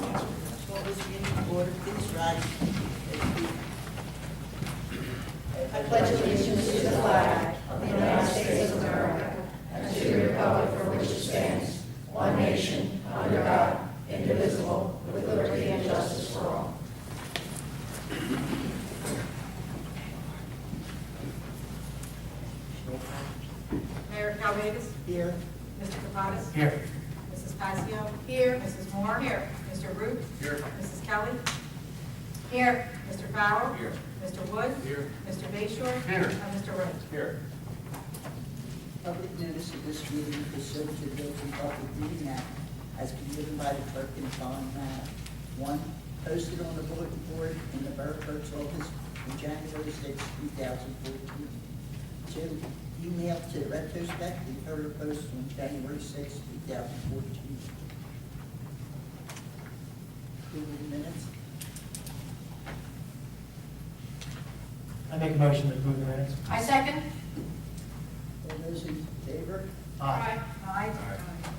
What was in order, please rise. I pledge allegiance to the flag of the United States of America and to the republic for which it stands, one nation, under God, indivisible, with liberty and justice for all. Mayor Calvadas? Here. Mr. Kapadas? Here. Mrs. Pasio? Here. Mrs. Moore? Here. Mr. Root? Here. Mrs. Kelly? Here. Mr. Farrell? Here. Mr. Wood? Here. Mr. Bayshore? Here. And Mr. Wright? Here. Public notice of this meeting pursuant to the Open Public Meeting Act has been given by the clerk in the following manner. 1, posted on the bulletin board in the Borough Clerk's office on January 6, 2014. 2, emailed to retrospect and further posted on January 6, 2014. Approval of the minutes. I make a motion to approve the minutes. I second. All those in favor? Aye. Aye.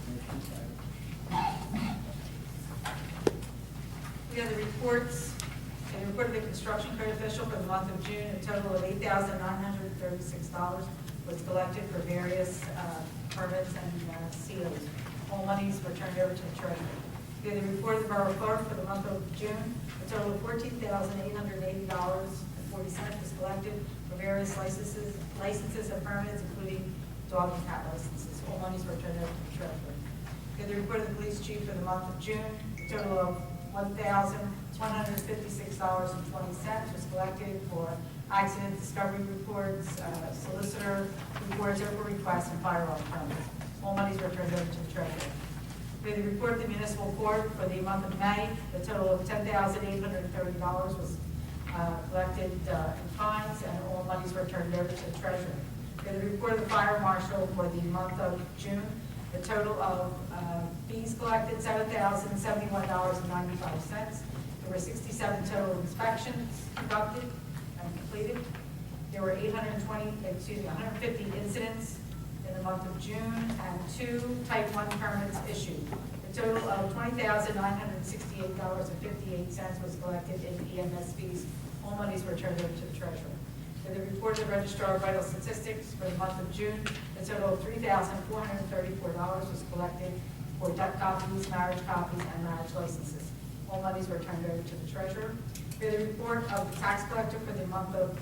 Motion carried. We have the reports. The report of the construction code official for the month of June, a total of $8,936 was collected for various permits and COs. All monies were turned over to the treasurer. We have the report of the borough clerk for the month of June, a total of $14,880.40 was collected for various licenses and permits, including dog and cat licenses. All monies were turned over to the treasurer. We have the report of the police chief for the month of June, a total of $1,156.20 was collected for accident discovery reports, solicitor reports, open requests, and firearm permits. All monies were turned over to the treasurer. We have the report of the municipal court for the month of May. The total of $10,830 was collected in fines, and all monies were turned over to the treasurer. We have the report of the fire marshal for the month of June. The total of fees collected, $7,071.95. There were 67 total inspections conducted and completed. There were 150 incidents in the month of June and 2 type 1 permits issued. The total of $20,968.58 was collected in EMS fees. All monies were turned over to the treasurer. For the report of the Registrar of Vital Statistics for the month of June, a total of $3,434 was collected for death copies, marriage copies, and marriage licenses. All monies were turned over to the treasurer. For the report of the tax collector for the month of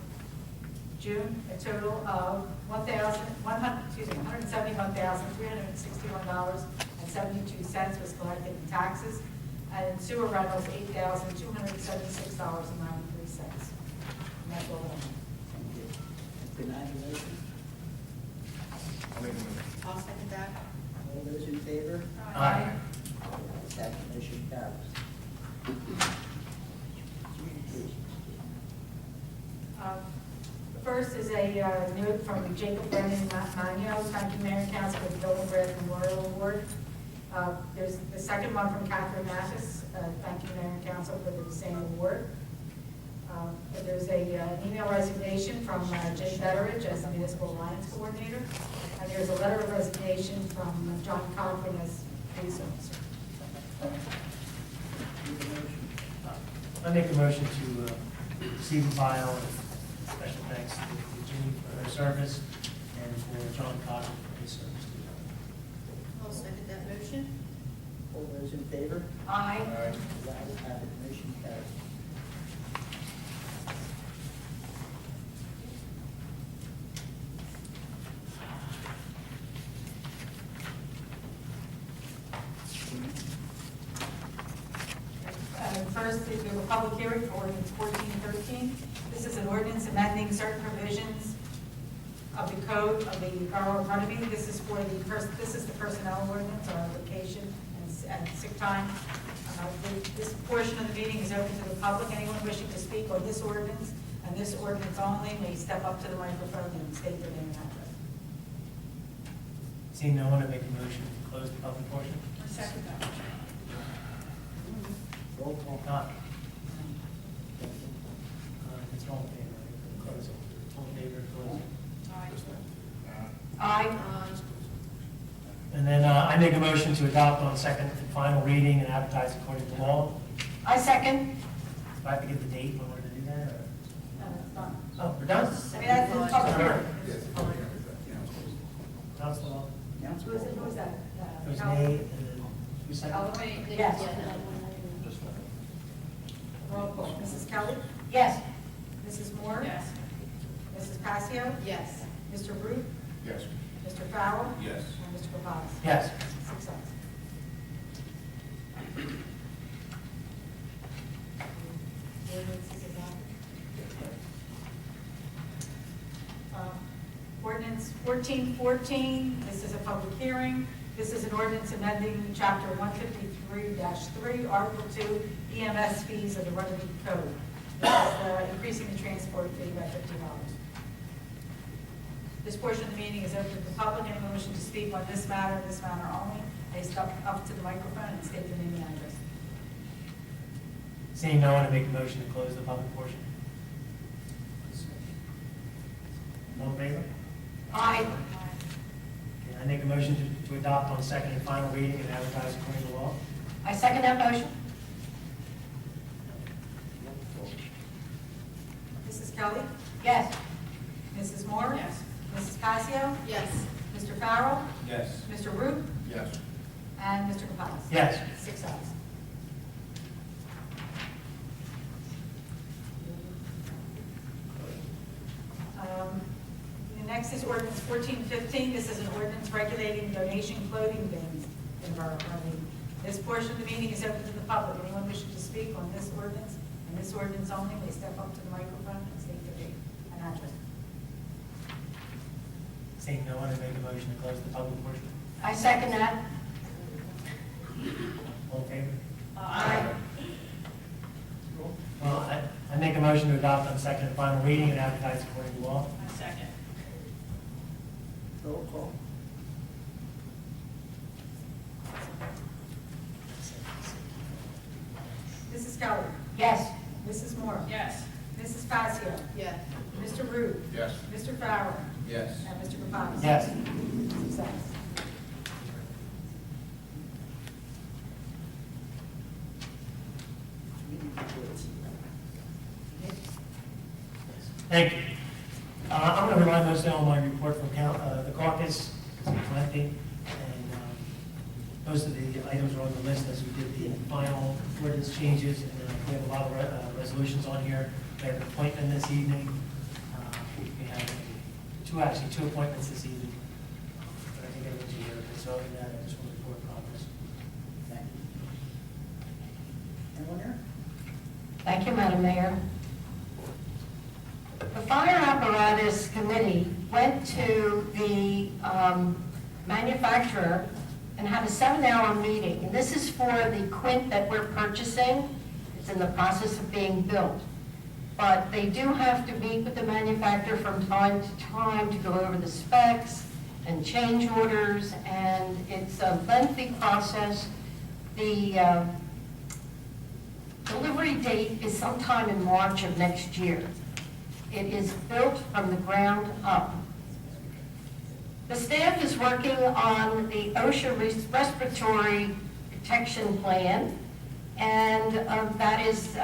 June, a total of $171,361.72 was collected in taxes, and in sewer rentals, $8,276.93. And that's all I have. Thank you. Can I have a motion? I'll make a motion. I'll second that. All those in favor? Aye. Second, motion carries. Communications. The first is a note from Jacob Brennan Magno, thanking Mayor and Council for the Golden Bread Memorial Award. There's the second one from Catherine Mathis, thanking Mayor and Council for the same award. There's an email resignation from Jay Betteridge as the Municipal Alliance Coordinator. And there's a letter of resignation from John Cochran as police officer. Need a motion? I make a motion to receive and file special thanks to Ginny for her service and for John Cochran for his service to the town. I'll second that motion. All those in favor? Aye. The ayes have it, motion carries. First, we have a public hearing for ordinance 1413. This is an ordinance amending certain provisions of the code of the Borough of Runnemede. This is for the personnel ordinance on vacation and sick time. This portion of the meeting is open to the public. Anyone wishing to speak on this ordinance and this ordinance only may step up to the microphone and state their name and address. Seeing no one, I make a motion to close the public portion. Second that. Roll call. Not. It's all in favor, right? Close it. All in favor, close it. Aye. And then I make a motion to adopt on second and final reading and advertise according to law. I second. Do I have to give the date when we're going to do that? Or? No, it's not. Oh, we're done? I mean, that's the public hearing. That's the law. Who was that? It was Howard? made, and then who seconded? Yes. Roll call. Mrs. Kelly? Yes. Mrs. Moore? Yes. Mrs. Passio? Yes. Mr. Root? Yes. Mr. Farrell? Yes. And Mr. Gonzalez? Yes. 6 ayes. Ordinance is adopted. Ordinance 1414, this is a public hearing. This is an ordinance amending Chapter 153-3, Article 2, EMS fees of the Runnemede Code. This is increasing the transport fee by $50. This portion of the meeting is open to the public. Anyone wishing to speak on this matter only, may step up to the microphone and state their name and address. Seeing no one, I make a motion to close the public portion. All in favor? Aye. Okay, I make a motion to adopt on second and final reading and advertise according to law. I second that motion. Mrs. Kelly? Yes. Mrs. Moore? Yes. Mrs. Passio? Yes. Mr. Farrell? Yes. Mr. Root? Yes. And Mr. Gonzalez? Yes. 6 ayes. The next is ordinance 1415. This is an ordinance regulating donation clothing bins in Borough. This portion of the meeting is open to the public. Anyone wishing to speak on this ordinance and this ordinance only may step up to the microphone and state their name and address. Seeing no one, I make a motion to close the public portion. I second that. All in favor? Aye. Well, I make a motion to adopt on second and final reading and advertise according to law. I second. Roll call. Mrs. Keller. Yes. Mrs. Moore. Yes. Mrs. Passio. Yes. Mr. Root. Yes. Mr. Farrell. Yes. And Mr. Gonzalez. Yes. 6 ayes. Meeting reports. Thank you. I'm going to rely mostly on my report from the caucus. It's plenty, and most of the items are on the list as we did the final ordinance changes, and we have a lot of resolutions on here. We have an appointment this evening. We have two appointments this evening. But I think everyone's aware of it, so other than that, I just want to report progress. Thank you. Anyone there? Thank you, Madam Mayor. The Fire Apparatus Committee went to the manufacturer and had a 7-hour meeting. And this is for the quint that we're purchasing. It's in the process of being built. But they do have to meet with the manufacturer from time to time to go over the specs and change orders, and it's a lengthy process. The delivery date is sometime in March of next year. It is built from the ground up. The staff is working on the OSHA respiratory protection plan, and that is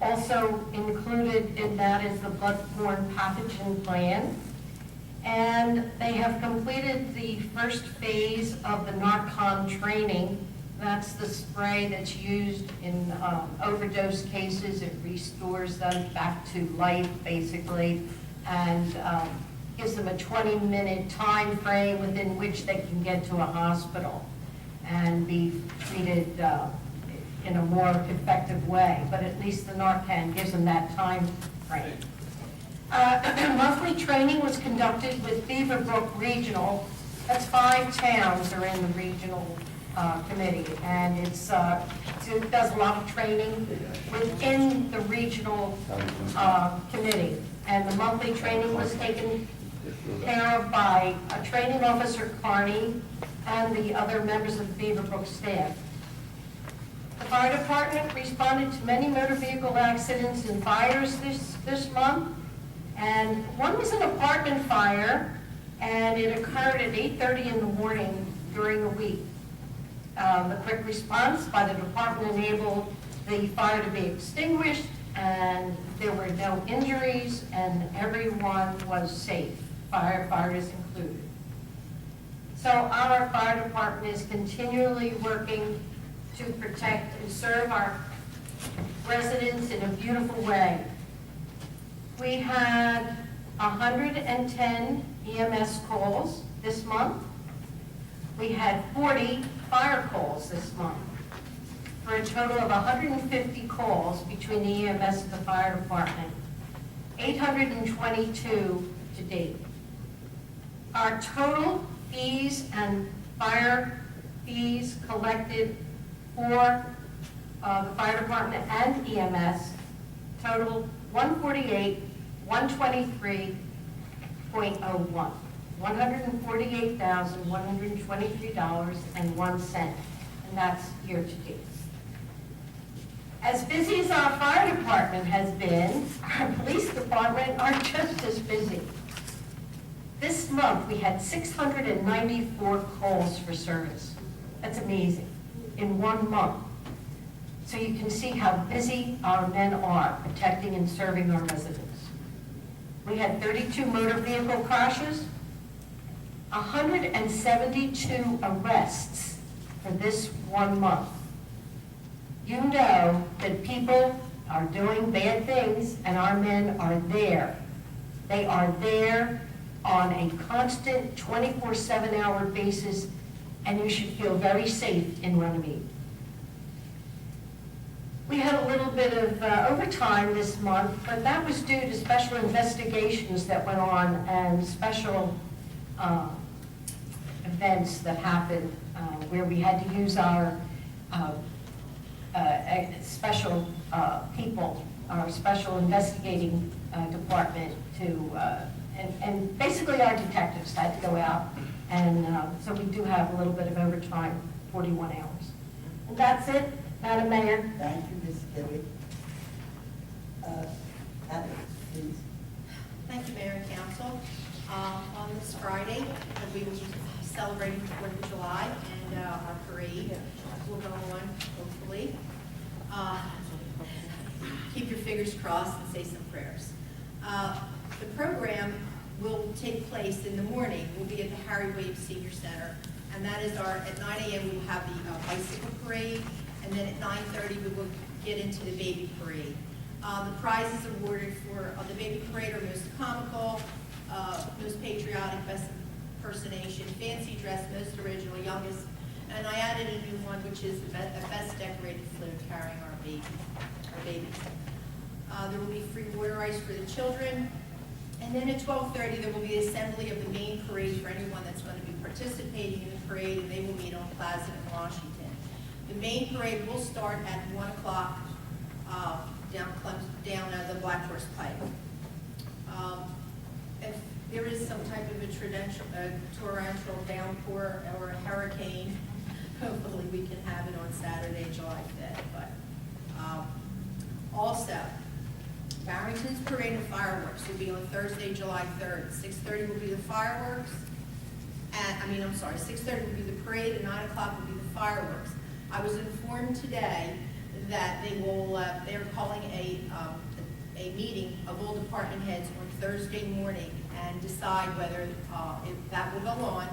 also included in that is the bloodborne pathogen plan. And they have completed the first phase of the Narcan training. That's the spray that's used in overdose cases. It restores them back to life, basically, and gives them a 20-minute time frame within which they can get to a hospital and be treated in a more effective way. But at least the Narcan gives them that time frame. Monthly training was conducted with Beaverbrook Regional. That's 5 towns are in the regional committee, and it does a lot of training within the regional committee. And the monthly training was taken care of by a training officer, Carney, and the other members of the Beaverbrook staff. The fire department responded to many motor vehicle accidents and fires this month, and one was an apartment fire, and it occurred at 8:30 in the morning during the week. The quick response by the department enabled the fire to be extinguished, and there were no injuries, and everyone was safe, firefighters included. So our fire department is continually working to protect and serve our residents in a beautiful way. We had 110 EMS calls this month. We had 40 fire calls this month, for a total of 150 calls between the EMS and the fire department, 822 to date. Our total fees and fire fees collected for the fire department and EMS total $148,123.01. $148,123.01, and that's year to date. As busy as our fire department has been, our police department are just as busy. This month, we had 694 calls for service. That's amazing, in 1 month. So you can see how busy our men are protecting and serving our residents. We had 32 motor vehicle crashes, 172 arrests for this 1 month. You know that people are doing bad things and our men are there. They are there on a constant 24/7 hour basis, and you should feel very safe in Runnemede. We had a little bit of overtime this month, but that was due to special investigations that went on and special events that happened where we had to use our special people, our special investigating department to, and basically our detectives had to go out, and so we do have a little bit of overtime, 41 hours. And that's it, Madam Mayor. Thank you, Ms. Gilly. Heather, please. Thank you, Mayor and Council. On this Friday, we will be celebrating the 4th of July, and our parade will go on, hopefully. Keep your fingers crossed and say some prayers. The program will take place in the morning. We'll be at the Harry Wade Senior Center, and that is at 9 a.m. we will have the bicycle parade, and then at 9:30 we will get into the baby parade. The prizes awarded for the baby parade are most comical, most patriotic, best impersonation, fancy dress, most original, youngest, and I added a new one, which is the best decorated float carrying our babies. There will be free water ice for the children, and then at 12:30 there will be assembly of the main parade for anyone that's going to be participating in the parade, and they will meet on Plaza in Washington. The main parade will start at 1 o'clock down the Black Horse Pike. If there is some type of a torrential downpour or a hurricane, hopefully we can have it on Saturday, July 5th. But also, Barrington's Parade and Fireworks will be on Thursday, July 3rd. 6:30 will be the fireworks. 6:30 will be the parade, and 9 o'clock will be the fireworks. I was informed today that they're calling a meeting of all department heads on Thursday morning and decide whether if that will go on,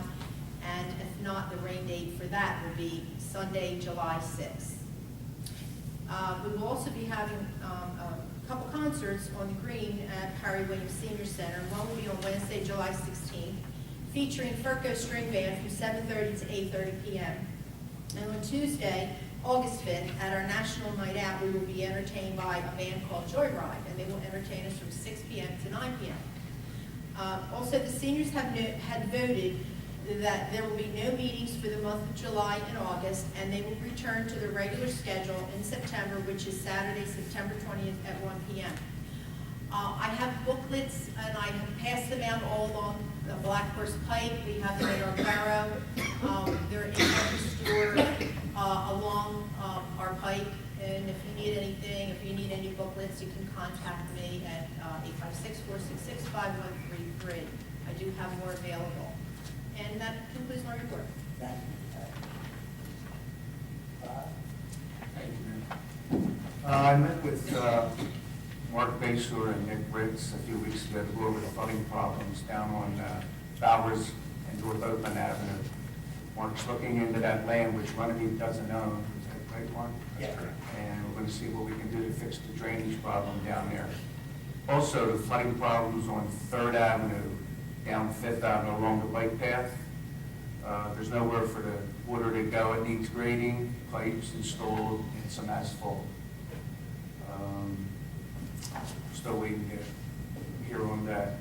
and if not, the rain date for that will be Sunday, July 6th. We will also be having a couple concerts on the green at Harry Williams Senior Center. One will be on Wednesday, July 16th, featuring Furco String Band from 7:30 to 8:30 p.m. And on Tuesday, August 5th, at our National Night Out, we will be entertained by a band called Joyride, and they will entertain us from 6 p.m. to 9 p.m. Also, the seniors had voted that there will be no meetings for the month of July and August, and they will return to their regular schedule in September, which is Saturday, September 20th at 1 p.m. I have booklets, and I have passed them out all along the Black Horse Pike. We have them at our Borough. They're in every store along our pike. And if you need anything, if you need any booklets, you can contact me at 856-466-5133. I do have more available. And that concludes my report. Thank you, Heather. I met with Mark Basur and Nick Ritz a few weeks ago to go over the flooding problems down on Bowers and North Oakland Avenue. Mark's looking into that land which Runnemede doesn't own. Is that right, Mark? Yeah. And we're going to see what we can do to fix the drainage problem down there. Also, the flooding problems on 3rd Avenue, down 5th Avenue along the bike path. There's nowhere for the water to go. It needs grading, pipes installed, and some asphalt. Still waiting to hear on that.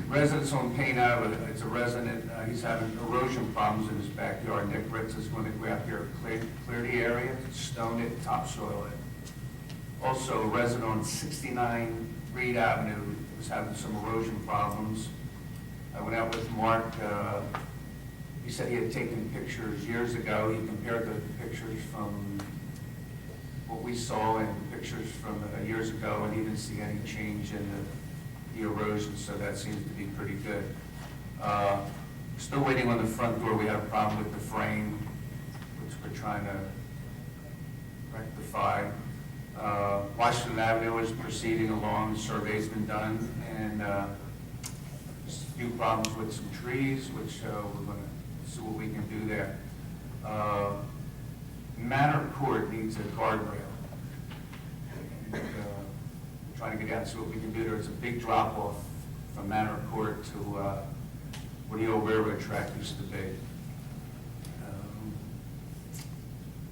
Residents on Payne Avenue, it's a resident, he's having erosion problems in his backyard. Nick Ritz is going to go out there, clear the area, stone it, topsoil it. Also, a resident on 69 Reed Avenue was having some erosion problems. I went out with Mark. He said he had taken pictures years ago. He compared the pictures from what we saw and pictures from years ago, and he didn't see any change in the erosion, so that seems to be pretty good. Still waiting on the front door. We have a problem with the frame, which we're trying to rectify. Washington Avenue is proceeding along. The survey's been done, and just a few problems with some trees, which we're going to see what we can do there. Manor Court needs a guardrail. And, we're trying to get out and see what we can do there. It's a big drop-off from Manor Court to where the old railroad track used to be.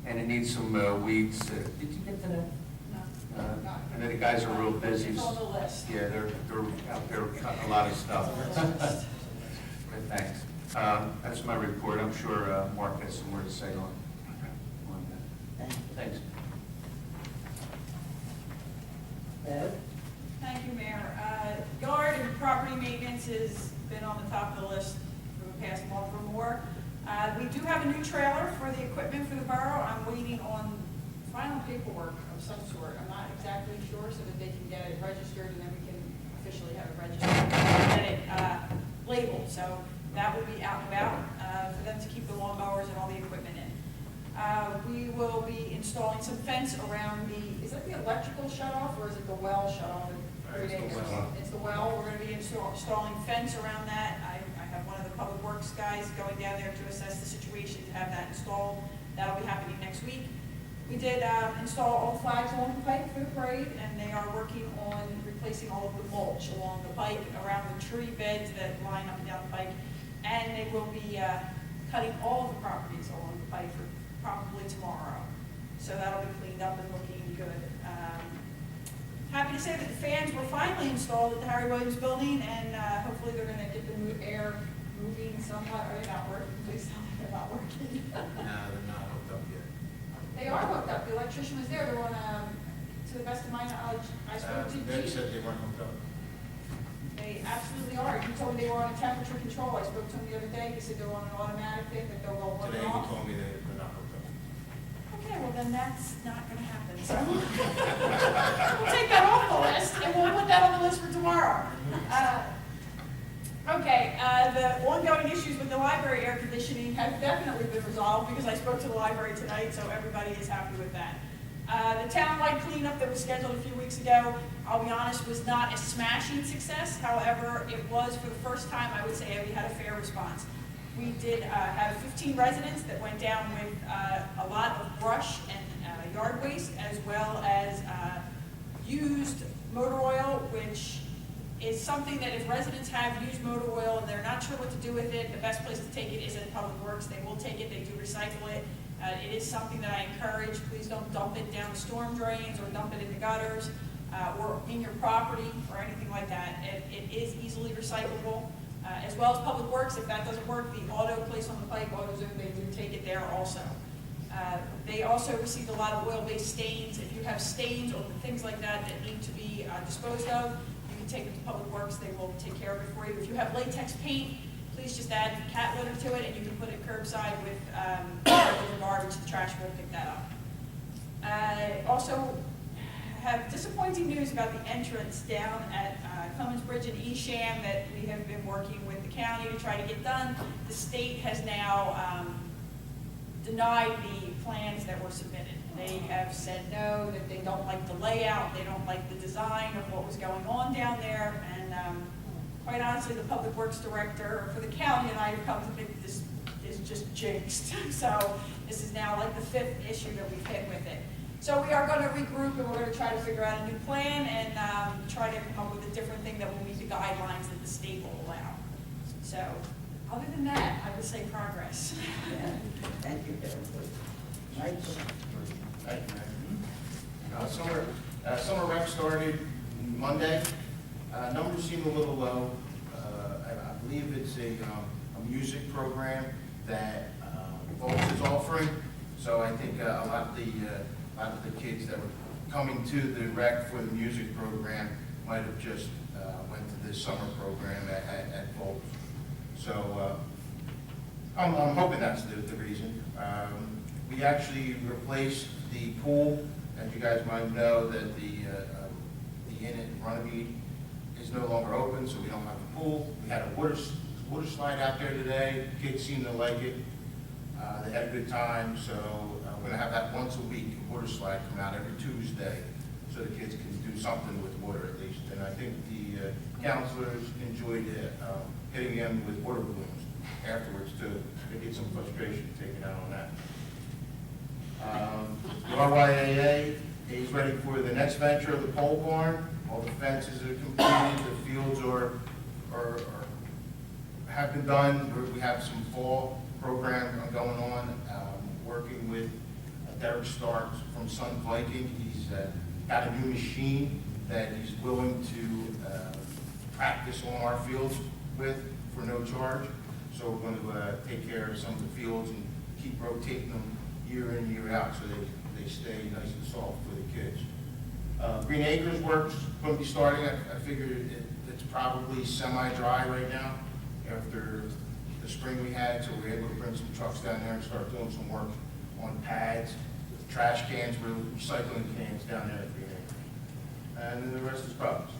And it needs some weeds. Did you get to that? No. I know the guys are real busy. It's on the list. Yeah, they're out there cutting a lot of stuff. But thanks. That's my report. I'm sure Mark has some more to say on that. Thanks. Bev? Thank you, Mayor. Yard and property maintenance has been on the top of the list for the past month or more. We do have a new trailer for the equipment for the borough. I'm waiting on final paperwork of some sort. I'm not exactly sure, so that they can get it registered, and then we can officially have it registered and get it labeled. So that will be out and about for them to keep the lawnmowers and all the equipment in. We will be installing some fence around is that the electrical shut-off, or is it the well shut-off? It's the well. It's the well. We're going to be installing fence around that. I have one of the public works guys going down there to assess the situation to have that installed. That'll be happening next week. We did install all the flags along the pike for the parade, and they are working on replacing all of the mulch along the pike, around the tree beds that line up and down the pike. And they will be cutting all of the properties along the pike for probably tomorrow. So that'll be cleaned up and looking good. Happy to say that the fans were finally installed at the Harry Williams building, and hopefully they're going to get the air moving somewhat. Are they not working? Please tell me they're not working. No, they're not hooked up yet. They are hooked up. The electrician was there. They're on, to the best of my knowledge, I spoke to They Chief. said they weren't hooked up. They absolutely are. He told me they were on a temperature control. I spoke to him the other day. He said they're on an automatic thing that they'll go on Today and he off. told me they're not hooked up. Okay, well then that's not gonna happen, so. We'll take that off the list, and we'll put that on the list for tomorrow. The ongoing issues with the library air conditioning have definitely been resolved, because I spoke to the library tonight, so everybody is happy with that. The townwide cleanup that was scheduled a few weeks ago, I'll be honest, was not a smashing success. However, it was, for the first time, I would say, we had a fair response. We did have 15 residents that went down with a lot of brush and yard waste, as well as used motor oil, which is something that if residents have used motor oil and they're not sure what to do with it, the best place to take it is at Public Works. They will take it, they do recycle it. It is something that I encourage. Please don't dump it down the storm drains or dump it in the gutters or in your property or anything like that. It is easily recyclable. As well as Public Works, if that doesn't work, the auto place on the pike, AutoZone, they do take it there also. They also received a lot of oil-based stains. If you have stains or things like that that need to be disposed of, you can take them to Public Works. They will take care of it for you. If you have latex paint, please just add cat litter to it, and you can put it curbside with regular garbage. The trash will pick that up. Also, have disappointing news about the entrance down at Clemens Bridge in Easham that we have been working with the county to try to get done. The state has now denied the plans that were submitted. They have said no, that they don't like the layout, they don't like the design of what was going on down there, and quite honestly, the Public Works Director for the county and I have come to think this is just jinxed. So this is now like the 5th issue that we've hit with it. So we are going to regroup and we're going to try to figure out a new plan and try to come up with a different thing that will meet the guidelines that the state will allow. So other than that, I would say progress. Yeah, thank you, Bill. Michael? Thank you, Mayor. Summer rec started Monday. Numbers seem a little low. I believe it's a music program that Volks is offering. So I think a lot of the kids that were coming to the rec for the music program might have just went to this summer program at Volks. So I'm hoping that's the reason. We actually replaced the pool. As you guys might know, that the inn at Runnemede is no longer open, so we don't have a pool. We had a water slide out there today. Kids seem to like it. They had a good time, so we're going to have that once a week, a water slide come out every Tuesday, so the kids can do something with water at least. And I think the counselors enjoyed hitting them with water balloons afterwards too. They get some frustration taken out on that. The RYAA is ready for the next venture of the pole barn. All the fences are completed, the fields have been done. We have some fall program going on, working with Derek Starks from Sun Viking. He's got a new machine that he's willing to practice on our fields with for no charge. So we're going to take care of some of the fields and keep rotating them year in, year out, so they stay nice and soft for the kids. Green Acres work's going to be starting. I figured it's probably semi-dry right now after the spring we had, so we were able to bring some trucks down there and start doing some work on pads, trash cans, recycling cans down there at Green Acres. And then the rest is progress.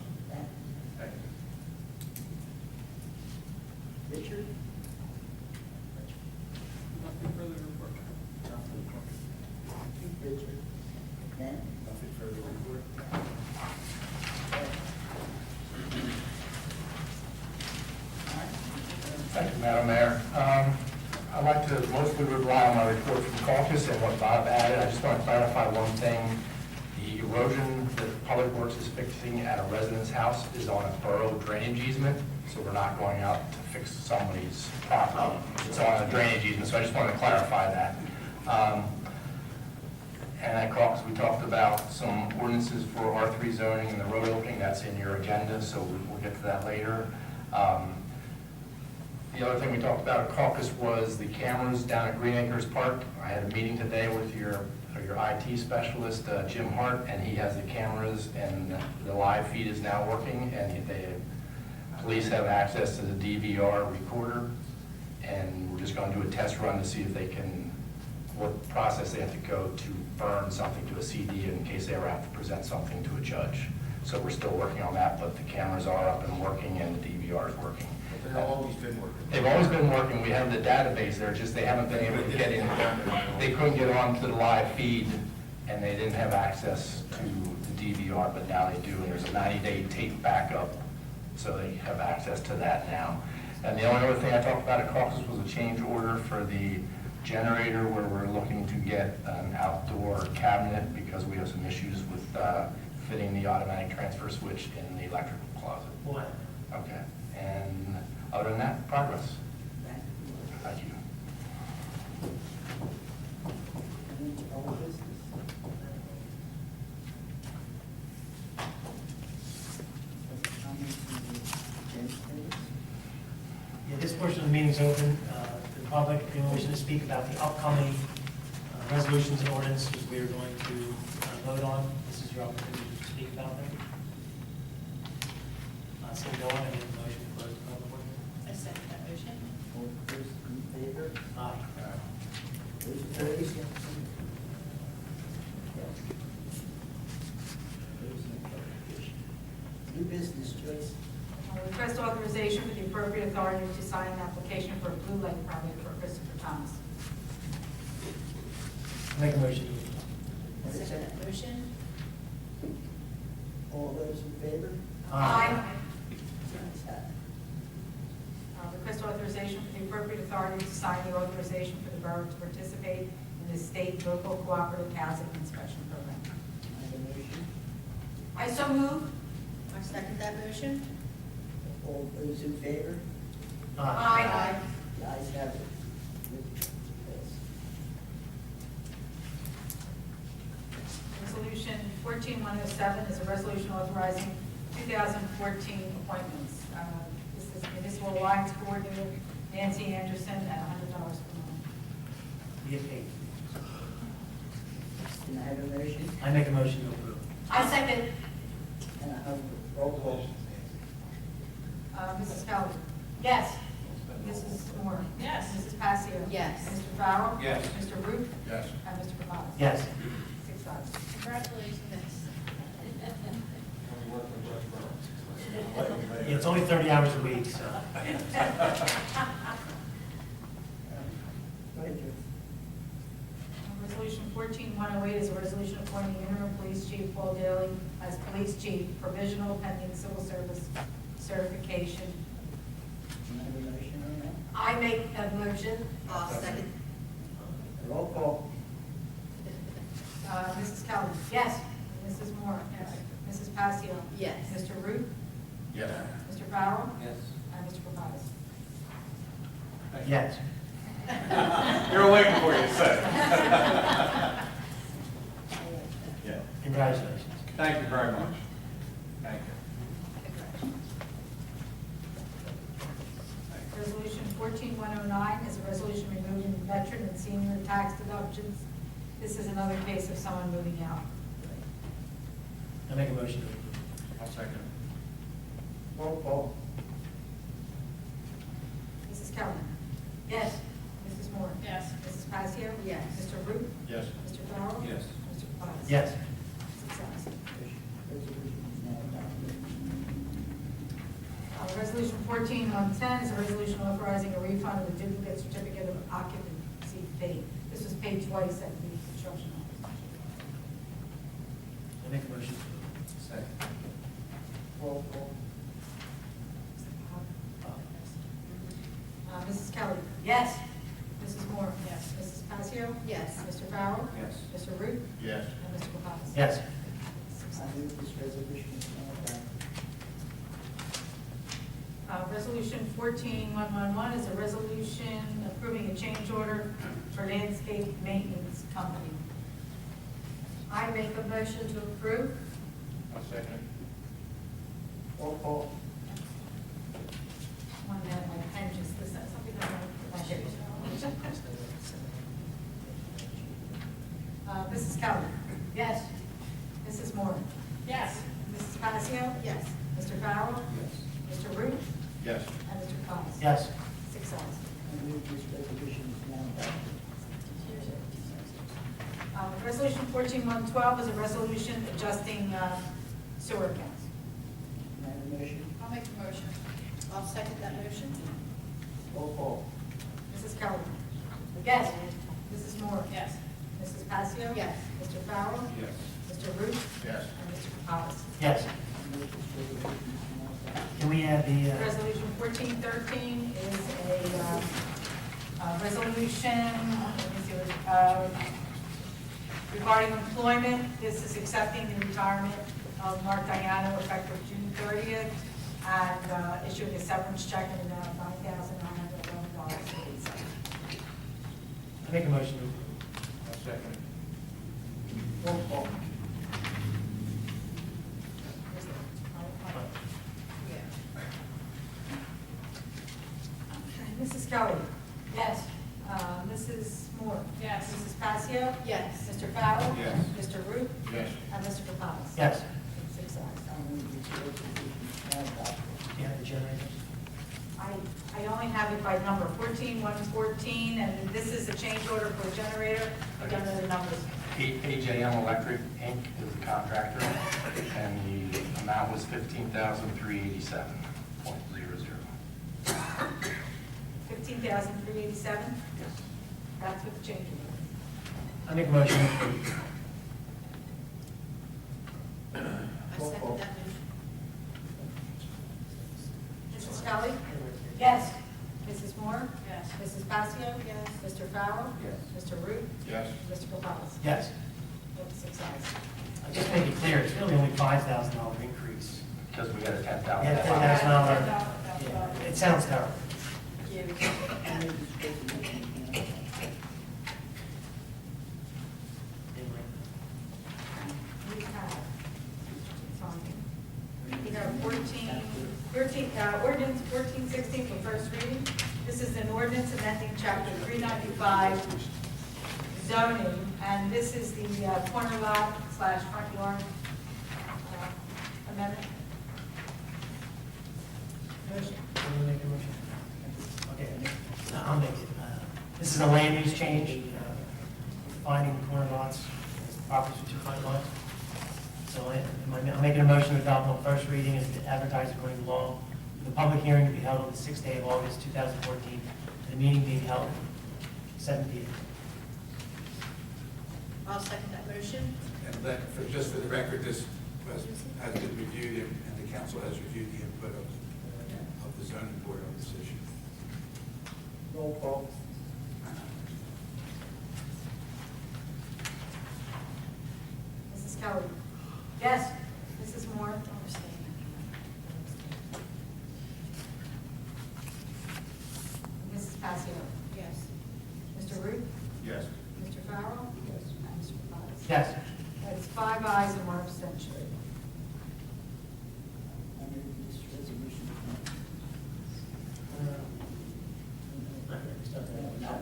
Thank you. Richard? Nothing further to report. Richard? Ken? Nothing further to report. Thank you, Madam Mayor. I'd like to mostly rely on my report from caucus and what Bob added. I just want to clarify one thing. The erosion that Public Works is fixing at a resident's house is on a borough drainage easement, so we're not going out to fix somebody's property. It's on a drainage easement, so I just wanted to clarify that. And at caucus, we talked about some ordinances for R3 zoning and the road opening. That's in your agenda, so we'll get to that later. The other thing we talked about at caucus was the cameras down at Green Acres Park. I had a meeting today with your IT specialist, Jim Hart, and he has the cameras, and the live feed is now working, and police have access to the DVR recorder, and we're just going to do a test run to see if they can, what process they have to go to burn something to a CD in case they ever have to present something to a judge. So we're still working on that, but the cameras are up and working and the DVR is working. They've always been working. They've always been working. We have the database there, just they haven't been able to get in. They couldn't get on to the live feed and they didn't have access to the DVR, but now they do. And there's a 90-day tape backup, so they have access to that now. And the only other thing I talked about at caucus was a change order for the generator, where we're looking to get an outdoor cabinet because we have some issues with fitting the automatic transfer switch in the electrical closet. What? Okay. And other than that, progress. Thank you. Thank you. Any old business? Any comments on the agenda, please? Yeah, this portion of the meeting is open to the public. Anyone wishing to speak about the upcoming resolutions and ordinances we are going to vote on, this is your opportunity to speak about them. Seeing no one, I need a motion to close the public portion. I second that motion. All those in favor? Aye. Those opposed? New business, Joyce. Request authorization for the appropriate authority to sign an application for a blue light permit for Christopher Thomas. Make a motion. I'll second that motion. All those in favor? Aye. Ayes have it. Request authorization for the appropriate authority to sign the authorization for the borough to participate in the state local cooperative housing inspection program. I have a motion. I so move. I second that motion. All those in favor? Aye. The ayes have it. Resolution 14107 is a resolution authorizing 2014 appointments. This is Municipal Alliance Coordinator Nancy Anderson at $100 per month. Be it paid. Can I have a motion? I make a motion to approve. I second. And I have a roll call. Mrs. Kelly? Yes. Mrs. Moore? Yes. Mrs. Passio? Yes. Mr. Farrell? Yes. Mr. Root? Yes. And Mr. Provaz? Yes. 6 ayes. Congratulations. Yeah, it's only 30 hours a week, so. Go ahead, Joe. Resolution 14108 is a resolution appointing interim police chief Paul Daly as police chief, provisional pending civil service certification. Can I have a motion on that? I make a motion. I'll second. Roll call. Mrs. Kelly? Yes. Mrs. Moore? Yes. Mrs. Passio? Yes. Mr. Root? Yes. Mr. Farrell? Yes. And Mr. Provaz? Yes. You're waiting for you to say. Yeah. Congratulations. Thank you very much. Thank you. Resolution 14109 is a resolution removing veteran and senior tax deductions. This is another case of someone moving out. I make a motion to approve. I'll second. Roll call. Mrs. Kelly? Yes. Mrs. Moore? Yes. Mrs. Passio? Yes. Mr. Root? Yes. Mr. Farrell? Yes. Mr. Provaz? Yes. 6 ayes. Resolution is now adopted. Resolution 14110 is a resolution authorizing a refund of a duplicate certificate of occupancy fee. This was paid twice at the construction office. I make a motion to approve. Second. Roll call. Mrs. Kelly? Yes. Mrs. Moore? Yes. Mrs. Passio? Yes. Mr. Farrell? Yes. Mr. Root? Yes. And Mr. Provaz? Yes. I move this resolution is now adopted. Resolution 14111 is a resolution approving a change order for landscape maintenance company. I make a motion to approve. I'll second it. Roll call. One that my pen just, is that something that Mrs. Kelly? Yes. Mrs. Moore? Yes. Mrs. Passio? Yes. Mr. Farrell? Yes. Mr. Root? Yes. And Mr. Provaz? Yes. 6 ayes. I move this resolution is now adopted. Resolution 14112 is a resolution adjusting sewer accounts. Can I have a motion? I'll make the motion. I'll second that motion. Roll call. Mrs. Kelly? Yes. Mrs. Moore? Yes. Mrs. Passio? Yes. Mr. Farrell? Yes. Mr. Root? Yes. And Mr. Provaz? Yes. I move this resolution is now adopted. Can we add the, Resolution 1413 is a resolution, let me see, regarding employment. This is accepting the retirement of Mark Diano effective June 30th and issuing a severance check in the amount of $9,911.80. I make a motion to approve. I'll second it. Roll call. Mrs. Kelly? Yes. Mrs. Moore? Yes. Mrs. Passio? Yes. Mr. Farrell? Yes. Mr. Root? Yes. And Mr. Provaz? Yes. 6 ayes. I move this resolution is now adopted. Do you have the generators? I only have it by number, 14114, and this is a change order for a generator. I don't know the numbers. AJM Electric, Inc. is the contractor, and the amount was $15,387.00. 15,387, Yes. that's what the change order. I make a motion to approve. I second that motion. Mrs. Kelly? Yes. Mrs. Moore? Yes. Mrs. Passio? Yes. Mr. Farrell? Yes. Mr. Root? Yes. Mr. Gonzalez? Yes. Vote 6 ayes. I just make it clear, it's really only $5,000 increase. Because we got a $10,000. Yeah, $10,000. Yeah, it sounds terrible. I move this resolution be held. We have, we have ordinance 1416 for first reading. This is an ordinance amending chapter 395 zoning, and this is the corner lot / front yard amendment. Motion. Can we make a motion? Okay, I'll make it. This is a land use change, defining corner lots as properties with 2 front lots. So I'm making a motion to adopt on first reading as advertised according to law. The public hearing to be held on the 6th day of August, 2014, and the meeting being held 7 p.m. I'll second that motion. And that, just for the record, this has been reviewed and the council has reviewed the input of the zoning board on this issue. Roll call. Mrs. Kelly? Yes. Mrs. Moore? Mrs. Passio? Yes. Mr. Root? Yes. Mr. Farrell? Yes. And Mr. Gonzalez? Yes. That is 5 ayes and 1 abstention. I move this resolution be held.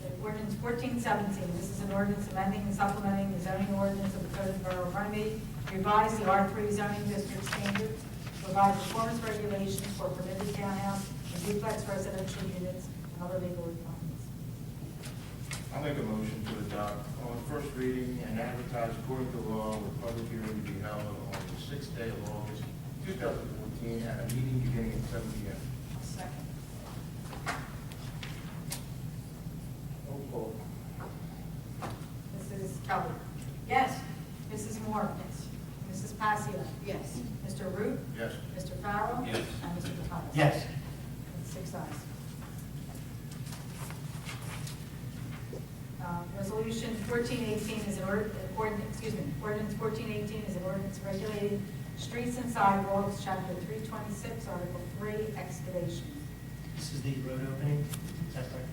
Okay, Ordinance 1417, this is an ordinance amending and supplementing the zoning ordinance of the Code of the Borough of Runnemede, revise the R3 zoning district standards, provide performance regulations for permitted townhouse and duplex residential units and other legal requirements. I'll make a motion to adopt on first reading and advertise according to law with public hearing to be held on the 6th day of August, 2014, at a meeting beginning at 7 p.m. Second. Roll call. Mrs. Kelly? Yes. Mrs. Moore? Yes. Mrs. Passio? Yes. Mr. Root? Yes. Mr. Farrell? Yes. And Mr. Gonzalez? Yes. That's 6 ayes. Resolution 1418 is an ordinance 1418 is an ordinance regulating streets and sidewalks, chapter 326, article 3, excavation. This is the road opening. Is that correct?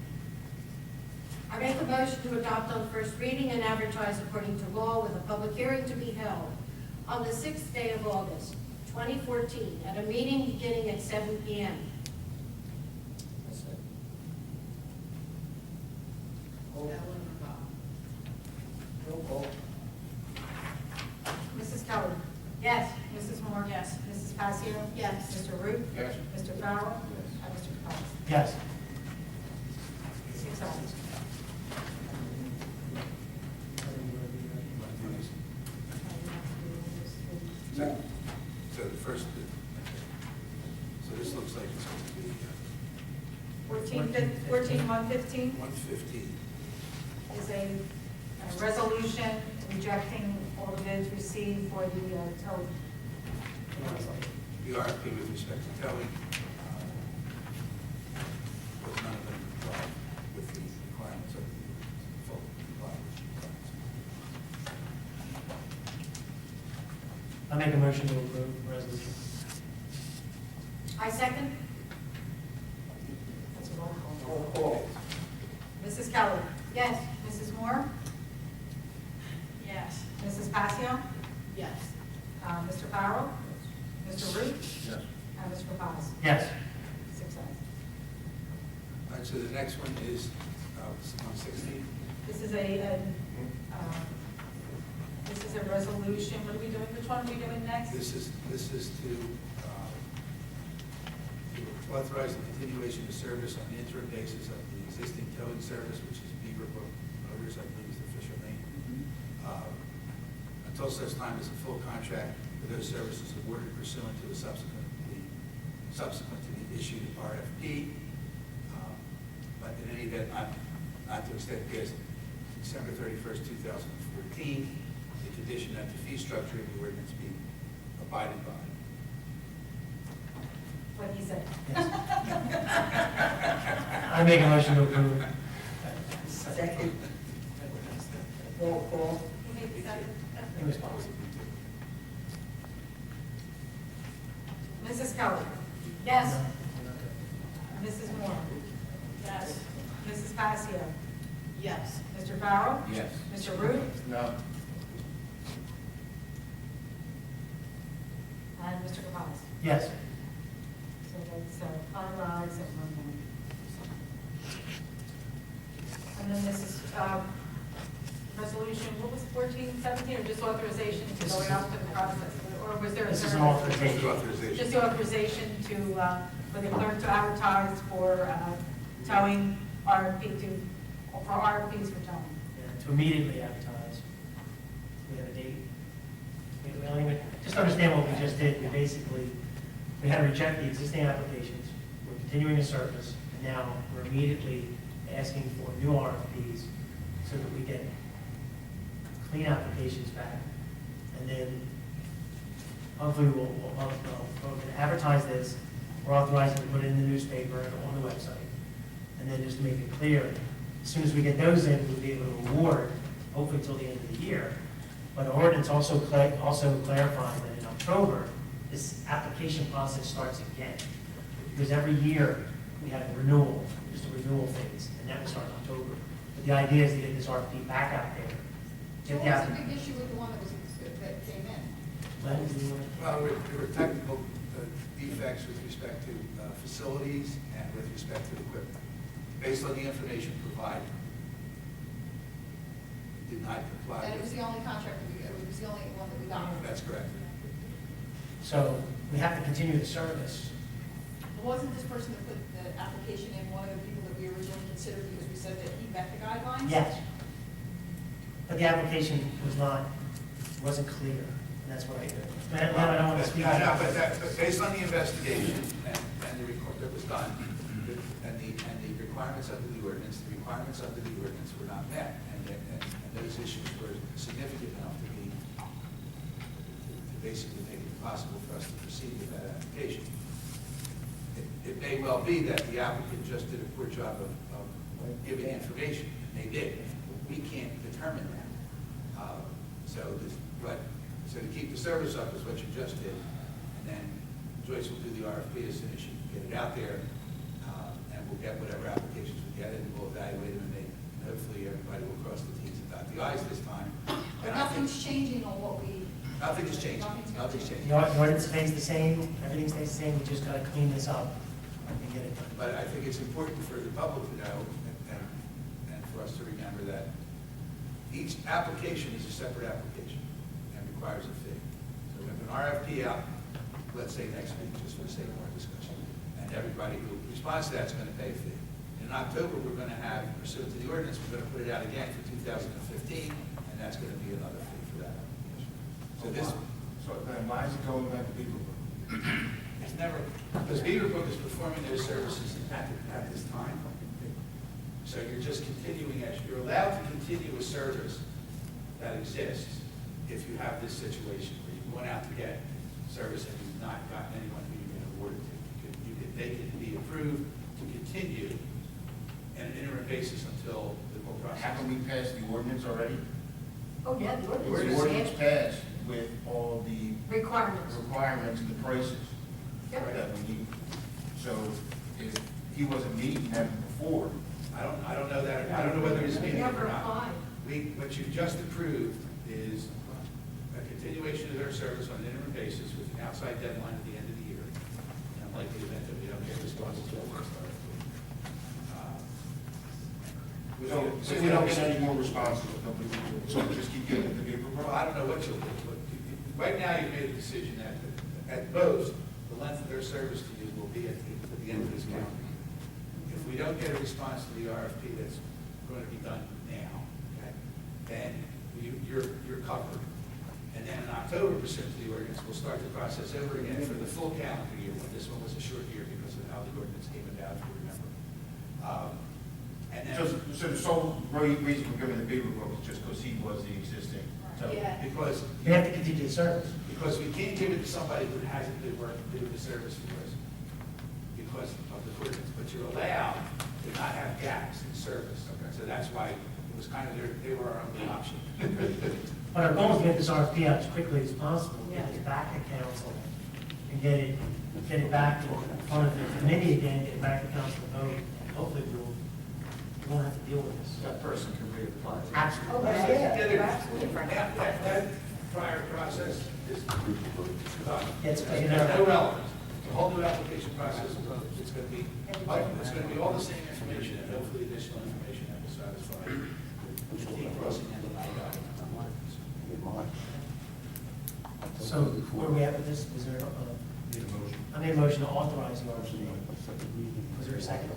I make a motion to adopt on first reading and advertise according to law with a public hearing to be held on the 6th day of August, 2014, at a meeting beginning at 7 p.m. Roll call. Mrs. Kelly? Yes. Mrs. Moore? Yes. Mrs. Passio? Yes. Mr. Root? Yes. Mr. Farrell? And Mr. Gonzalez? Yes. 6 ayes. So the first, so this looks like it's going to be 14115 115. is a resolution rejecting all the bids received for the towing. The RFP with respect to towing, was none of them complied with the requirements of the full compliance requirements. I make a motion to approve the resolution. I second. That's a roll call. Roll call. Mrs. Kelly? Yes. Mrs. Moore? Yes. Mrs. Passio? Yes. Mr. Farrell? Mr. Root? Yes. And Mr. Gonzalez? Yes. 6 ayes. All right, so the next one is 116. This is a resolution, what are we doing, which one are we doing next? This is to authorize the continuation of service on an interim basis of the existing towing service, which is Beaverbrook Motors, I believe is the official name. Until such time as a full contract for those services awarded pursuant to the subsequent to the issued RFP. But in any event, I'm not to extend past December 31st, 2014, the condition that the fee structure of the ordinance be abided by. What he said. Yes. I make a motion to approve. Second. Roll call. Who made the second? In response. Mrs. Keller? Yes. Mrs. Moore? Yes. Mrs. Passio? Yes. Mr. Farrell? Yes. Mr. Root? No. And Mr. Campbell? Yes. So that's 5 ayes and 1 no. And then this is resolution, what was it, 1417, or just authorization to This go is- out to the process? Or was there a This is third? an authorization. Just authorization. Just the authorization to, for the clerk to advertise for towing RFP for RFPs for towing. Yeah, to immediately advertise. We have a date. We don't even, just understand what we just did. We had to reject the existing applications. We're continuing a service, and now we're immediately asking for new RFPs so that we get clean applications back. And then hopefully we'll advertise this. We're authorizing to put it in the newspaper and on the website. And then just to make it clear, as soon as we get those in, we'll be able to award, hopefully until the end of the year. But the ordinance also clarifying that in October, this application process starts again. Because every year, we have a renewal, just a renewal phase, and that will start in October. But the idea is to get this RFP back out there. So Get what the was app- the big issue with the one that came in? Len, do you want to- Well, there were technical defects with respect to facilities and with respect to equipment. Based on the information provided, it did not comply And it was with. the only contract, it was the only one that we got. That's correct. So we have to continue the service. Wasn't this person that put the application in one of the people that we originally considered because we said that he met the guidelines? Yes. But the application wasn't clear, and that's what I don't want to speak No, about. but based on the investigation and the report that was done, and the requirements under the ordinance were not met, and those issues were significant enough to basically make it impossible for us to proceed with that application. It may well be that the applicant just did a poor job of giving information, and they did. We can't determine that. So to keep the service up is what you just did, and then Joyce will do the RFP as soon as she can get it out there, and we'll get whatever applications we get, and we'll evaluate them, and hopefully everybody will cross the T's and dot the I's this time. But And I think nothing's changing on what we. nothing has changed. Nothing's changed. The ordinance stays the same, everything stays the same, we just got to clean this up and get it done. But I think it's important for the public to know, and for us to remember that each application is a separate application and requires a fee. So we have an RFP out, let's say next week, just for the sake of our discussion, and everybody who responds to that's going to pay a fee. In October, we're going to have, pursuant to the ordinance, we're going to put it out again for 2015, and that's going to be another fee for that application. So this, So then why is it going back to Beaverbrook? it's never, because Beaverbrook is performing those services at this time. So you're just continuing, you're allowed to continue a service that exists if you have this situation where you've gone out to get service and you've not gotten anyone who you've been awarded to. They can be approved to continue on an interim basis until the whole process. Haven't we passed the ordinance already? Oh, yeah, the The ordinance. ordinance passed with all the Requirements. requirements and the prices Yep. that we need. So if he wasn't meeting them before, I don't know that, I don't know whether it's meeting or Never not. applied. What you've just approved is a continuation of their service on an interim basis with an outside deadline at the end of the year. And like the event that we don't get responses to. so if we don't get any more responses, so we just keep giving it to Beaverbrook? Well, I don't know what you'll do, but right now you've made a decision that at most, the length of their service to you will be at the end of this calendar year. If we don't get a response to the RFP that's going to be done now, okay, then you're covered. And then in October, pursuant to the ordinance, we'll start the process over again for the full calendar year, when this one was a short year because of how the ordinance came about, if you remember. And then, So the sole reason for giving the bid report was just because he was the existing. So Yeah. because, We have to continue the service. because we can't give it to somebody who hasn't been working, doing the service for us because of the ordinance, but you're allowed to not have gaps in service. So that's why it was kind of, they were our only option. But our goal is to get this RFP out as quickly as possible, get it back to council, and get it back in front of the committee again, get it back to council to vote, and hopefully we won't have to deal with this. That person can reapply. Absolutely. That prior process is done. It's, There's you no know, relevance. The whole new application process, it's going to be all the same information and hopefully additional information that will satisfy the T crossing and the I dotting. so where are we at with this? Is there, I made a motion to authorize the RFP. Was there a second?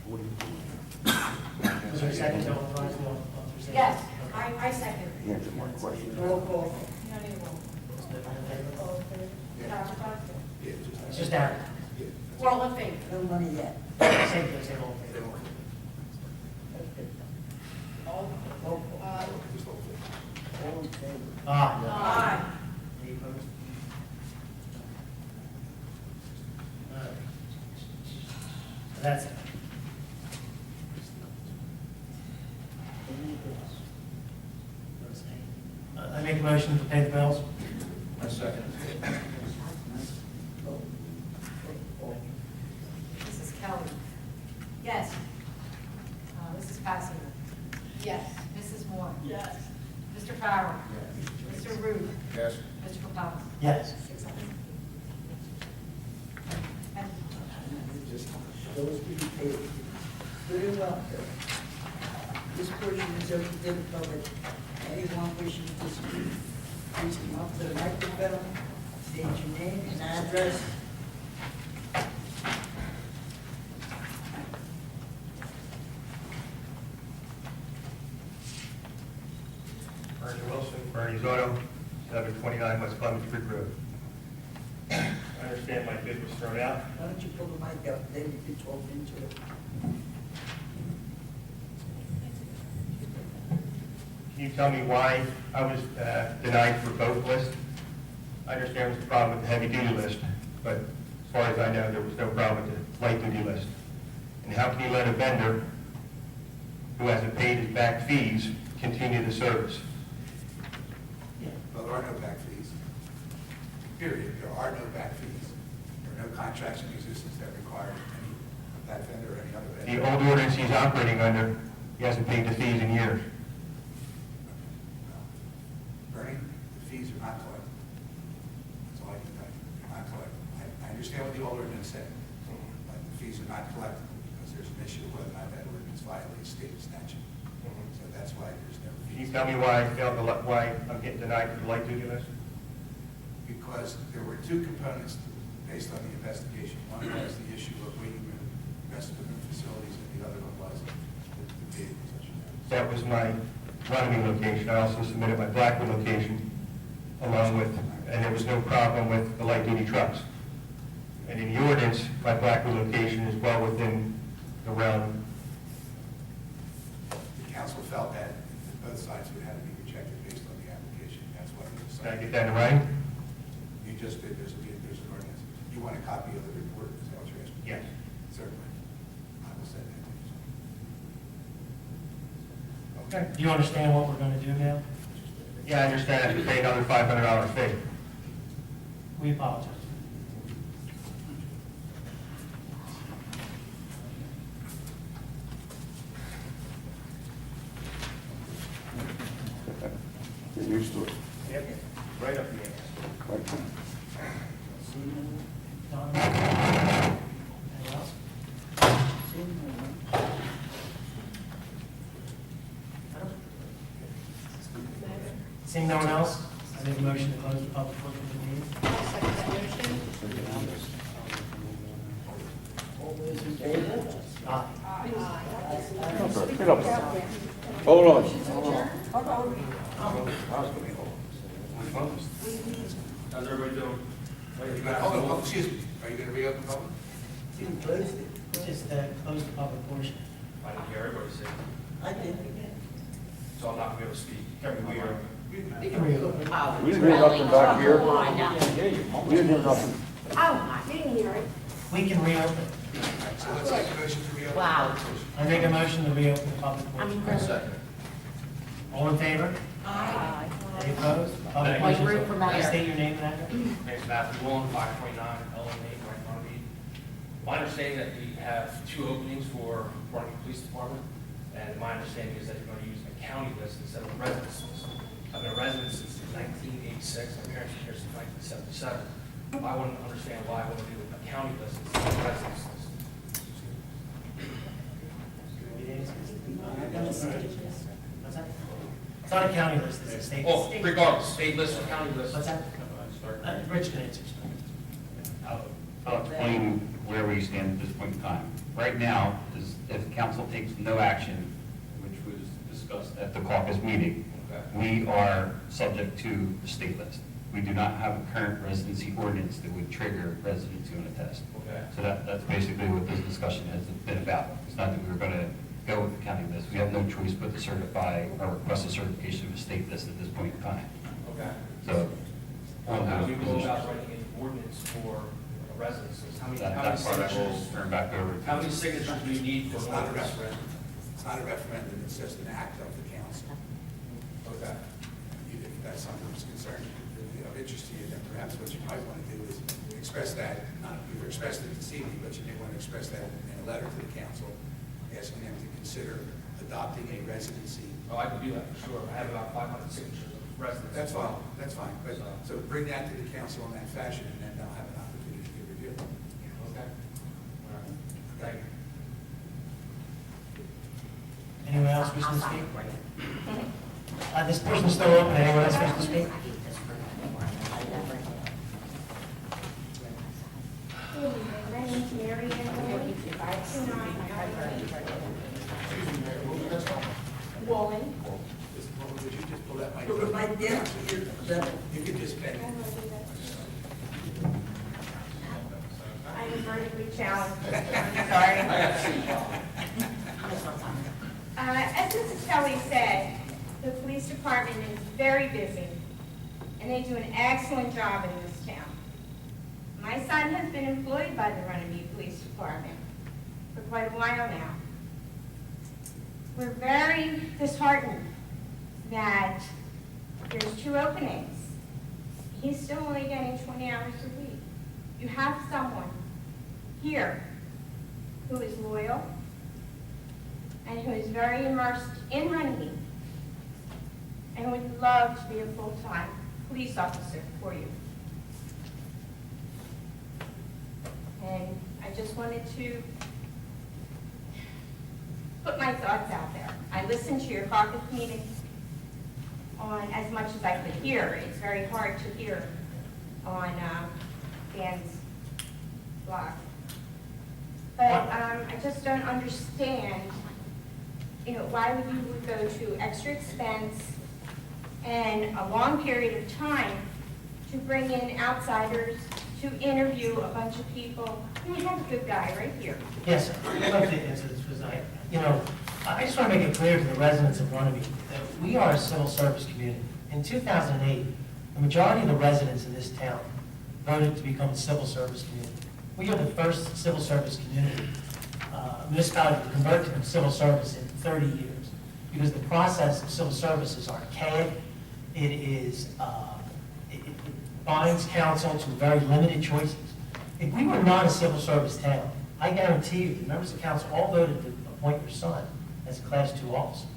Was there a second to authorize the authorization? Yes, I second. Roll call. You don't need a roll. All in favor? Yeah, It's just that, yeah. We're all in favor. No money yet. same thing, same all in favor. All, Roll call. Just hopefully. All in favor? Aye. Any opposed? All right. So that's it. Any bills? I make a motion to pay the bills. A second. Roll call. Mrs. Kelly. yes. Mrs. Passinger. Yes. Mrs. Moore. Yes. Mr. Farrell. Mr. Ruth. Yes. Mr. Capano. Yes. And Those will be paid. Very well. This portion is open to the public. Anyone wishing to speak, please come up to the microphone, state your name and address. Bernie Wilson, Bernie's Auto, 729 West Clement Creek Road. I understand my bid was thrown out. Why don't you pull the mic up, then you can talk into it. Can you tell me why I was denied for both lists? I understand there was a problem with the heavy-duty list, but as far as I know, there was no problem with the light-duty list. And how can you let a vendor who hasn't paid his back fees continue the service? Well, there are no back fees. Period. There are no back fees. There are no contracts in existence that require any that vendor or any other The vendor. old ordinance he's operating under, he hasn't paid the fees in years. Bernie, the fees are not collected. That's all I can tell you. They're not collected. I understand what the old ordinance said, but the fees are not collected because there's an issue whether or not that ordinance violates state statute. So that's why there's no Can you fees. tell me why I failed the, why I'm getting denied for the light-duty list? Because there were two components based on the investigation. One was the issue of waiting room, restroom facilities, and the other one was the vehicles, I should know. That was my Runnemede location. I also submitted my Blackwood location along with, and there was no problem with the light-duty trucks. And in the ordinance, my Blackwood location is well within the realm. The council felt that both sides would have to be rejected based on the application. That's why we Can I decided. get that in writing? You just did, there's an ordinance. You want a copy of the report, is that what you're asking? Yes. Certainly. I will send that to you. Okay. Do you understand what we're going to do now? Yeah, I understand I have to pay another $500 fee. We apologize. Get used to it. Yep. Right up the ass. Seeing none? Don? Anyone else? Seeing none? Seeing no one else, I make a motion to close the public portion of the meeting. I'll second that motion. All those in favor? Aye. Get up. Hold on. How's everybody doing? Hold on, excuse me. Are you going to reopen public? You closed it. Just close the public portion. I didn't hear everybody say, I did. so I'm not gonna be able to speak. Kevin, we are. You can reopen. We didn't hear nothing back here. Oh, We didn't hear nothing. I didn't hear it. We can reopen. So let's make a motion to reopen. Wow. I make a motion to reopen the public portion. Second. All in favor? Aye. Any opposed? Public Like portion. room for mayor. State your name and address. Name's Matthew Woolen, 529 Ellen Lane, right in Runnemede. My understanding that we have 2 openings for Runnemede Police Department, and my understanding is that you're going to use a county list instead of a residence list. I've been a resident since 1986, my parents were here since 1977. I wouldn't understand why I want to do a county list instead of a residence list. What's that? It's not a county list, it's a state. Oh, regardless, state list or county list. What's that? Rich can answer. I'll explain where we stand at this point in time. Right now, if council takes no action, which was discussed at the caucus meeting, we are subject to the state list. We do not have a current residency ordinance that would trigger residency on a test. Okay. So that's basically what this discussion has been about. It's not that we were going to go with the county list. We have no choice but to certify or request a certification of a state list at this point in time. Okay. So, How do we go about writing an ordinance for a residence list? How many that part I will signatures? turn back over to. How many signatures do you need for It's an not a ordinance? referendum. It's not a referendum, it's just an act of the council. Okay. If that's something that's concerning, of interest to you, then perhaps what you might want to do is express that, not, you've expressed it this evening, but you may want to express that in a letter to the council, asking them to consider adopting a residency. Oh, I can do that for sure. I have about 500 signatures of residents. That's fine, that's fine. But, so bring that to the council in that fashion, and then they'll have an opportunity to review it. Okay. All right. Thank you. Anyone else wish to speak? This portion's still open. Anyone else wish to speak? My name's Mary Ann, 529 Woolen. Would you just pull that mic? Put it right down to your level. You could just bend it. I'm vertically challenged. I'm sorry. As Mrs. Kelly said, the police department is very busy, and they do an excellent job in this town. My son has been employed by the Runnemede Police Department for quite a while now. We're very disheartened that there's 2 openings. He's still only getting 20 hours a week. You have someone here who is loyal and who is very immersed in Runnemede and would love to be a full-time police officer for you. And I just wanted to put my thoughts out there. I listened to your caucus meeting on as much as I could hear. It's very hard to hear on Dan's blog. But I just don't understand, why would you go to extra expense and a long period of time to bring in outsiders to interview a bunch of people? We have a good guy right here. Yes, sir. I'd like to answer this because I just want to make it clear to the residents of Runnemede that we are a civil service community. In 2008, the majority of the residents in this town voted to become a civil service community. We are the first civil service community, municipality to convert to civil service in 30 years because the process of civil service is archaic. It binds council to very limited choices. If we were not a civil service town, I guarantee you, the members of council all voted to appoint your son as a Class 2 officer.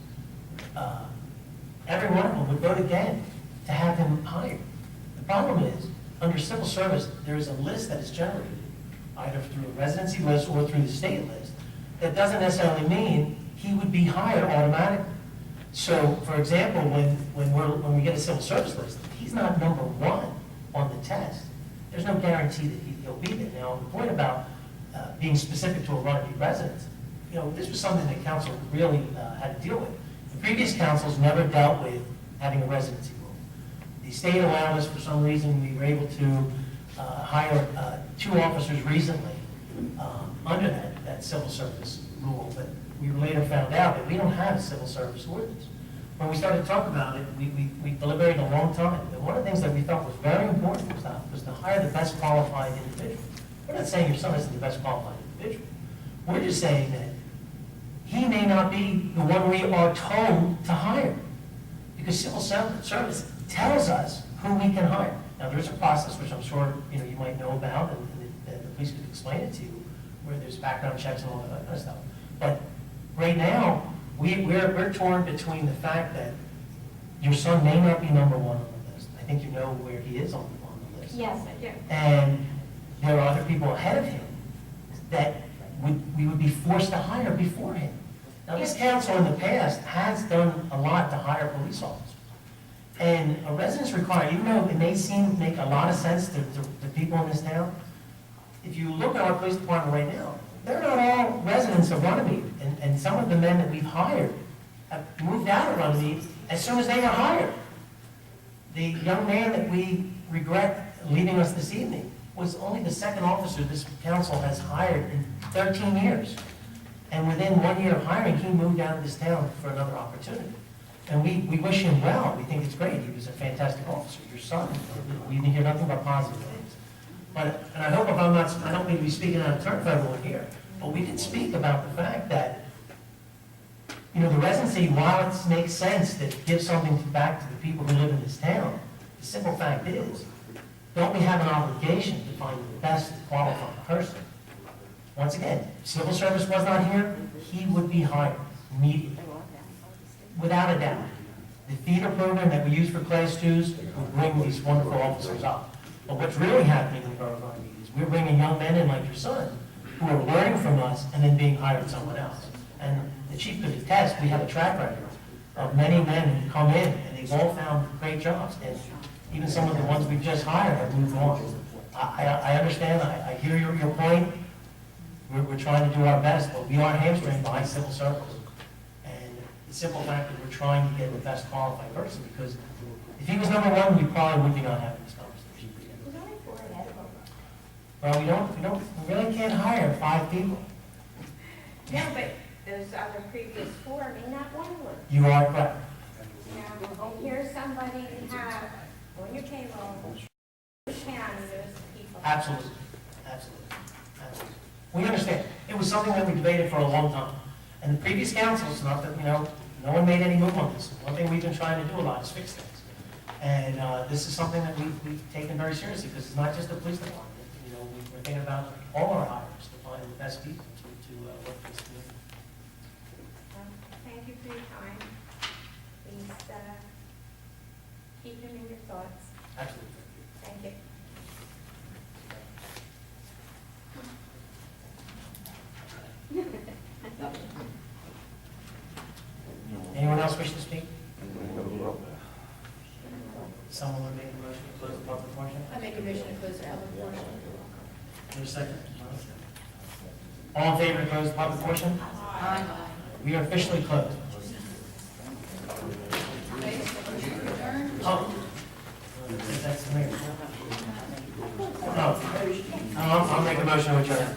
Every one of them would vote again to have him hired. The problem is, under civil service, there is a list that is generated, either through a residency list or through the state list, that doesn't necessarily mean he would be hired automatically. So, for example, when we get a civil service list, if he's not number 1 on the test, there's no guarantee that he'll be there. Now, the point about being specific to a Runnemede residence, this was something that council really had to deal with. The previous councils never dealt with having a residency rule. The state allowed us, for some reason, we were able to hire 2 officers recently under that civil service rule, but we later found out that we don't have a civil service ordinance. When we started to talk about it, we deliberated a long time. And one of the things that we thought was very important was to hire the best qualified individual. We're not saying your son isn't the best qualified individual. We're just saying that he may not be the one we are told to hire. Because civil service tells us who we can hire. Now, there's a process which I'm sure you might know about, and the police could explain it to you, where there's background checks and all that kind of stuff. But right now, we're torn between the fact that your son may not be number one on the list. I think you know where he is on the list. Yes, I do. And there are other people ahead of him that we would be forced to hire before him. Now, this council in the past has done a lot to hire police officers. And a residence requirement, even though it may seem to make a lot of sense to people in this town, if you look at our police department right now, they're not all residents of Runnemede. And some of the men that we've hired have moved out of Runnemede as soon as they were hired. The young man that we regret leaving us this evening was only the second officer this council has hired in 13 years. And within 1 year of hiring, he moved out of this town for another opportunity. And we wish him well. We think it's great. He was a fantastic officer. Your son, we hear nothing but positive things. But, and I hope I don't mean to be speaking out of turn for everyone here, but we did speak about the fact that, the residency, while it makes sense to give something back to the people who live in this town, the simple fact is, don't we have an obligation to find the best qualified person? Once again, if civil service was not here, he would be hired immediately. Without a doubt. The theater program that we use for Class 2s will bring these wonderful officers up. But what's really happening in the Borough of Runnemede is we're bringing young men in like your son who are learning from us and then being hired somewhere else. And the chief could attest, we have a track record of many men who come in and they've all found great jobs. And even some of the ones we've just hired have moved on. I understand, I hear your point. We're trying to do our best, but we are hamstringed by civil service. And the simple fact that we're trying to get the best qualified person, because if he was number one, we probably would be not having this conversation. Well, we really can't hire 5 people. No, but those other previous 4 may not want to work. You are correct. And here's somebody you have on your payroll, county, those people. Absolutely. We understand. It was something that we debated for a long time. And the previous councils, not that, no one made any move on this. One thing we've been trying to do a lot is fix things. And this is something that we've taken very seriously, because it's not just the police department. We're thinking about all our hires to find the best people to work this community. Thank you for your time. Please keep them in your thoughts. Absolutely. Thank you. Anyone else wish to speak? Someone would make a motion to close the public portion? I make a motion to close the public portion. There's a second. All in favor to close the public portion? Aye. We are officially closed. Oh. That's the mayor. Oh. I'll make a motion to adjourn.